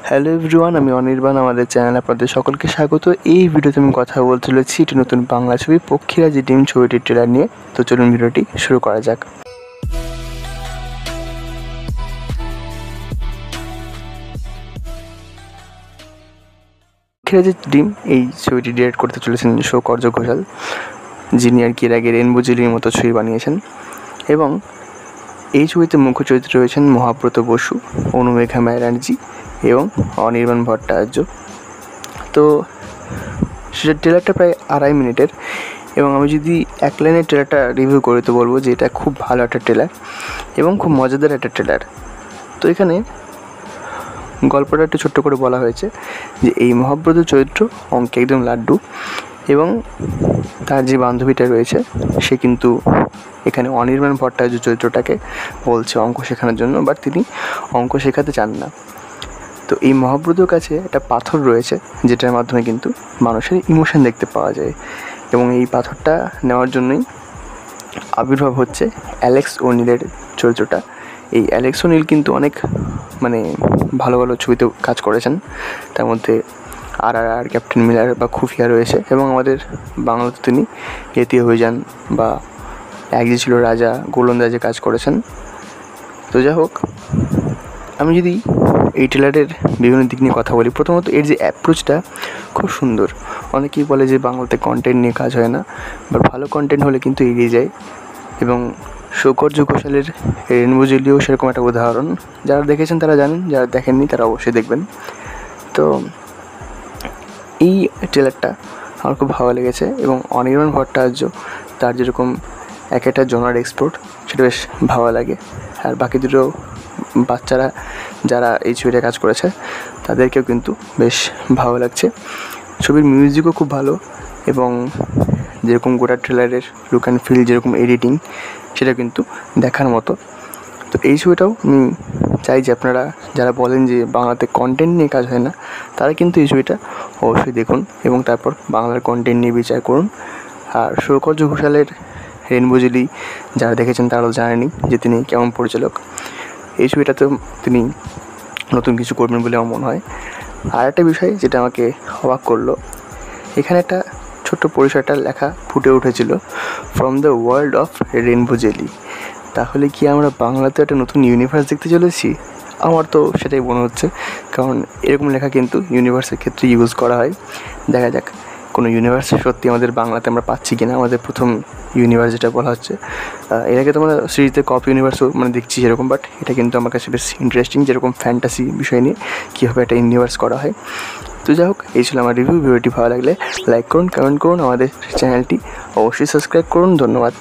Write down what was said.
Hello everyone, আমি অনির্বাণ। আমাদের চ্যানেলে আপনাদের সকলকে স্বাগত। এই ভিডিওতে আমি কথা বলতে চলেছি একটি নতুন বাংলা ছবি পক্ষীরাজি ডিম ছবিটির ট্রেলার নিয়ে। তো চলুন ভিডিওটি শুরু করা যাক। পক্ষীরাজি ডিম এই ছবিটি ডিরেক্ট করতে চলেছেন সৌকর্য ঘোষাল, যিনি আর কি এর আগে রেনবো জেলির মতো ছবি বানিয়েছেন। এবং এই ছবিতে মুখ্য চরিত্রে রয়েছেন মহাব্রত বসু, অনুমেঘা ব্যানার্জি এবং অনির্বাণ ভট্টাচার্য। তো সেটার ট্রেলারটা প্রায় 2.5 মিনিটের, এবং আমি যদি এক লাইনে ট্রেলারটা রিভিউ করি তো বলবো যে এটা খুব ভালো একটা ট্রেলার এবং খুব মজাদার একটা ট্রেলার। তো এখানে গল্পটা একটু ছোট্ট করে বলা হয়েছে যে এই মহাব্রত চরিত্র অঙ্কে একদম লাড্ডু, এবং তার যে বান্ধবীটা রয়েছে সে কিন্তু এখানে অনির্বাণ ভট্টাচার্য চরিত্রটাকে বলছে অঙ্ক শেখানোর জন্য, বাট তিনি অঙ্ক শেখাতে চান না। তো এই মহাব্রতর কাছে একটা পাথর রয়েছে যেটার মাধ্যমে কিন্তু মানুষের ইমোশন দেখতে পাওয়া যায়, এবং এই পাথরটা নেওয়ার জন্যই আবির্ভাব হচ্ছে অ্যালেক্স ওনিলের চরিত্রটা। এই অ্যালেক্স ওনিল কিন্তু অনেক ভালো ভালো ছবিতেও কাজ করেছেন, তার মধ্যে RRR, ক্যাপ্টেন মিলার বা খুফিয়া রয়েছে, এবং আমাদের বাংলাতে তিনি এতে হয়ে যান বা এক যে ছিল রাজা, গোলন্দাজে কাজ করেছেন। তো যাই হোক, আমি যদি এই ট্রেলারের বিভিন্ন দিক নিয়ে কথা বলি, প্রথমত এর যে অ্যাপ্রোচটা খুব সুন্দর। অনেকেই বলে যে বাংলাতে কন্টেন্ট নিয়ে কাজ হয় না, বাট ভালো কন্টেন্ট হলে কিন্তু এগিয়ে যায়। এবং সৌকর্য ঘোষালের রেনবো জেলিও সেরকম একটা উদাহরণ। যারা দেখেছেন তারা জানেন, যারা দেখেননি তারা অবশ্যই দেখবেন। তো এই ট্রেলারটা আমার খুব ভালো লেগেছে, এবং অনির্বাণ ভট্টাচার্য তার যেরকম এক একটা জনার এক্সপোর্ট, সেটা বেশ ভালো লাগে। আর বাকি দুটো বাচ্চারা যারা এই ছবিটা কাজ করেছে তাদেরকেও কিন্তু বেশ ভালো লাগছে। ছবির মিউজিকও খুব ভালো, এবং যেরকম গোটা ট্রেলারের লুক অ্যান্ড ফিল, যেরকম এডিটিং, সেটা কিন্তু দেখার মতো। তো এই ছবিটাও আমি চাই যে আপনারা যারা বলেন যে বাংলাতে কন্টেন্ট নিয়ে কাজ হয় না, তারা কিন্তু এই ছবিটা অবশ্যই দেখুন এবং তারপর বাংলার কন্টেন্ট নিয়ে বিচার করুন। আর সৌকর্য ঘোষালের রেনবো জেলি যারা দেখেছেন তারাও জানেনই যে তিনি কেমন পরিচালক। এই ছবিটাতেও তিনি নতুন কিছু করবেন বলে আমার মনে হয়। আর একটা বিষয় যেটা আমাকে অবাক করলো, এখানে একটা ছোট্ট পরিসরটা লেখা ফুটে উঠেছিল, from the world of rainbow jelly. তাহলে কি আমরা বাংলাতে একটা নতুন ইউনিভার্স দেখতে চলেছি? আমার তো সেটাই মনে হচ্ছে, কারণ এরকম লেখা কিন্তু ইউনিভার্সের ক্ষেত্রে ইউজ করা হয়। দেখা যাক কোনো ইউনিভার্স সত্যি আমাদের বাংলাতে আমরা পাচ্ছি কিনা। আমাদের প্রথম ইউনিভার্স যেটা বলা হচ্ছে, এর আগে তো আমরা সিরিজে কপ ইউনিভার্সও দেখছি সেরকম, বাট এটা কিন্তু আমার কাছে বেশ ইন্টারেস্টিং, যেরকম ফ্যান্টাসি বিষয় নিয়ে কীভাবে একটা ইউনিভার্স করা হয়। তো যাই হোক, এই ছিল আমার রিভিউ। ভিডিওটি ভালো লাগলে লাইক করুন, কমেন্ট করুন, আমাদের চ্যানেলটি অবশ্যই সাবস্ক্রাইব করুন। ধন্যবাদ।